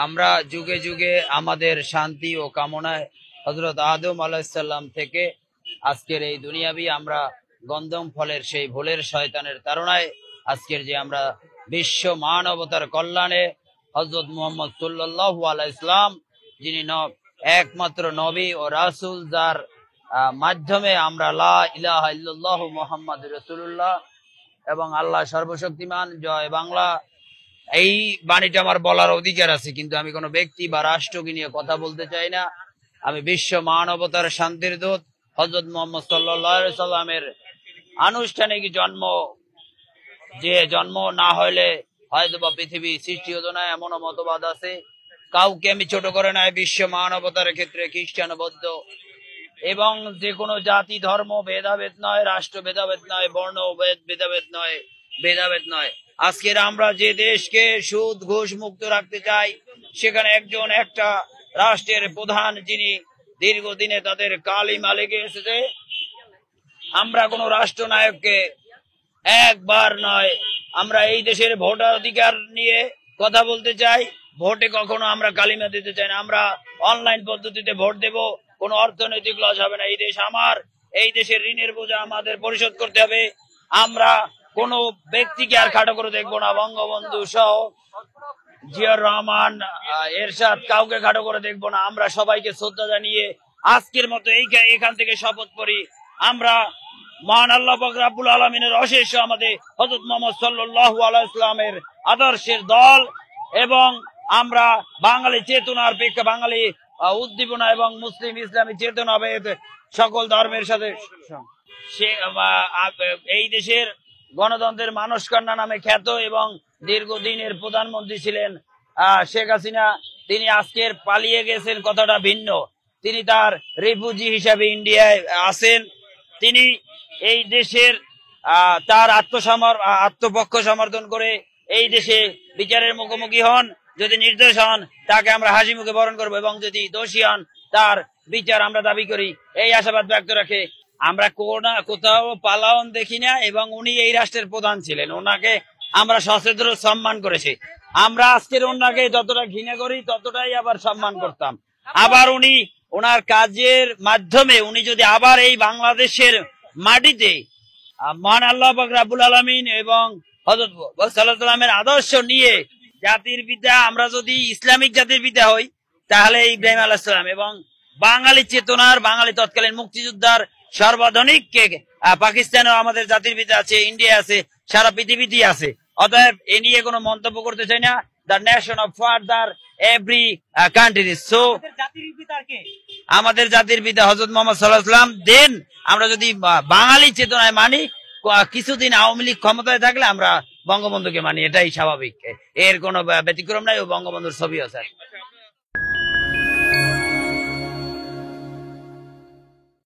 আমরা যুগে যুগে আমাদের শান্তি ও কামনায় হযরত আদম আলাইহিস সালাম থেকে আজকের এই দুনিয়াবি আমরা গন্ধম ফলের সেই ভুলের শয়তানের তাড়নায় আজকের যে আমরা বিশ্ব মানবতার কল্যাণে হযরত মুহাম্মদ সাল্লাল্লাহু আলাইহি ইসলাম যিনি একমাত্র নবী ও রাসূল, যার মাধ্যমে আমরা লা ইলাহা ইল্লাল্লাহু মুহাম্মাদুর রাসূলুল্লাহ এবং আল্লাহ সর্বশক্তিমান জয় বাংলা, এই বাণীটা আমার বলার অধিকার আছে, কিন্তু আমি কোনো ব্যক্তি বা রাষ্ট্রকে নিয়ে কথা বলতে চাই না। আমি বিশ্ব মানবতার শান্তির দূত হযরত মুহাম্মদ সাল্লাল্লাহু আলাইহি সাল্লামের আনুষ্ঠানিক যে জন্ম না হলে হয়তো বা পৃথিবী সৃষ্টি হতো না, এমনও মতবাদ আছে। কাউকে আমি ছোট করে নাই। বিশ্ব মানবতার ক্ষেত্রে খ্রিস্টান, বৌদ্ধ এবং যে কোনো জাতি ধর্ম ভেদাভেদ নয়, রাষ্ট্র ভেদাভেদ নয়, বর্ণ ভেদাভেদ নয়। আজকের আমরা যে দেশকে সুদ ঘুষ মুক্ত রাখতে চাই, সেখানে একটা রাষ্ট্রের প্রধান যিনি দীর্ঘদিনে তাদের কালিমা লেগে এসেছে। আমরা কোন রাষ্ট্রনায়ককে একবার নয়, আমরা এই দেশের ভোটাধিকার নিয়ে কথা বলতে চাই। ভোটে কখনো আমরা কালিমা দিতে চাই না। আমরা অনলাইন পদ্ধতিতে ভোট দেব, কোনো অর্থনৈতিক লস হবে না। এই দেশ আমার, এই দেশের ঋণের বোঝা আমাদের পরিশোধ করতে হবে। আমরা কোন ব্যক্তিকে আর খাটো করে দেখবো না। বঙ্গবন্ধু সহ জিয়াউর রহমান, এরশাদ, কাউকে খাটো করে দেখবো না। আমরা সবাইকে শ্রদ্ধা জানিয়ে আজকের মতো এখান থেকে শপথ করি, আমরা মহান আল্লাহ পাক রব্বুল আলামিনের অশেষ আমাদের হযরত মুহাম্মদ সাল্লাল্লাহু আলাইহি ওয়াসাল্লামের আদর্শের দল এবং আমরা বাঙালি চেতনার বাঙালি উদ্দীপনা এবং মুসলিম ইসলামী চেতনা সকল ধর্মের সাথে এই দেশের গণতন্ত্রের মানসকন্যা নামে খ্যাত এবং দীর্ঘদিনের প্রধানমন্ত্রী ছিলেন শেখ হাসিনা। তিনি আজকের পালিয়ে গেছেন, কথাটা ভিন্ন। তিনি তার রিফিউজি হিসাবে ইন্ডিয়ায় আছেন। তিনি এই দেশের তার আত্মপক্ষ সমর্থন করে এই দেশে বিচারের মুখোমুখি হন। যদি নির্দোষ হন তাকে আমরা হাসি মুখে বরণ করবো এবং যদি দোষী হন তার বিচার আমরা দাবি করি। এই আশাবাদ ব্যক্ত রাখে আমরা কোথাও পালাওন দেখি না এবং উনি এই রাষ্ট্রের প্রধান ছিলেন, ওনাকে আমরা সচেতন সম্মান করেছি। আমরা আজকের ওনাকে যতটা ঘৃণা করি ততটাই আবার সম্মান করতাম। আবার উনি ওনার কাজের মাধ্যমে উনি যদি আবার এই বাংলাদেশের মাটিতে মহান আল্লাহ পাক রব্বুল আলামিন এবং হযরত সাল্লাল্লাহু আলাইহি ওয়াসাল্লামের আদর্শ নিয়ে জাতির পিতা, আমরা যদি ইসলামিক জাতির পিতা হই তাহলে ইব্রাহিম আলাইহিস সালাম এবং বাঙালি চেতনার, বাঙালি তৎকালীন মুক্তিযোদ্ধার সর্বাধুনিক পাকিস্তানেও আমাদের জাতির পিতা আছে, ইন্ডিয়া আছে, সারা পৃথিবীতেই আছে। অতএব এ নিয়ে কোনো মন্তব্য করতে চাই না। The nation of father every country. So আমাদের জাতির পিতা হযরত মুহাম্মদ সাল্লাল্লাহু আলাইহি ওয়াসাল্লাম দেন। আমরা যদি বাঙালি চেতনায় মানি, কিছুদিন আওয়ামী লীগ ক্ষমতায় থাকলে আমরা বঙ্গবন্ধুকে মানি, এটাই স্বাভাবিক। এর কোনো ব্যতিক্রম নাই। ও বঙ্গবন্ধুর ছবি আছে।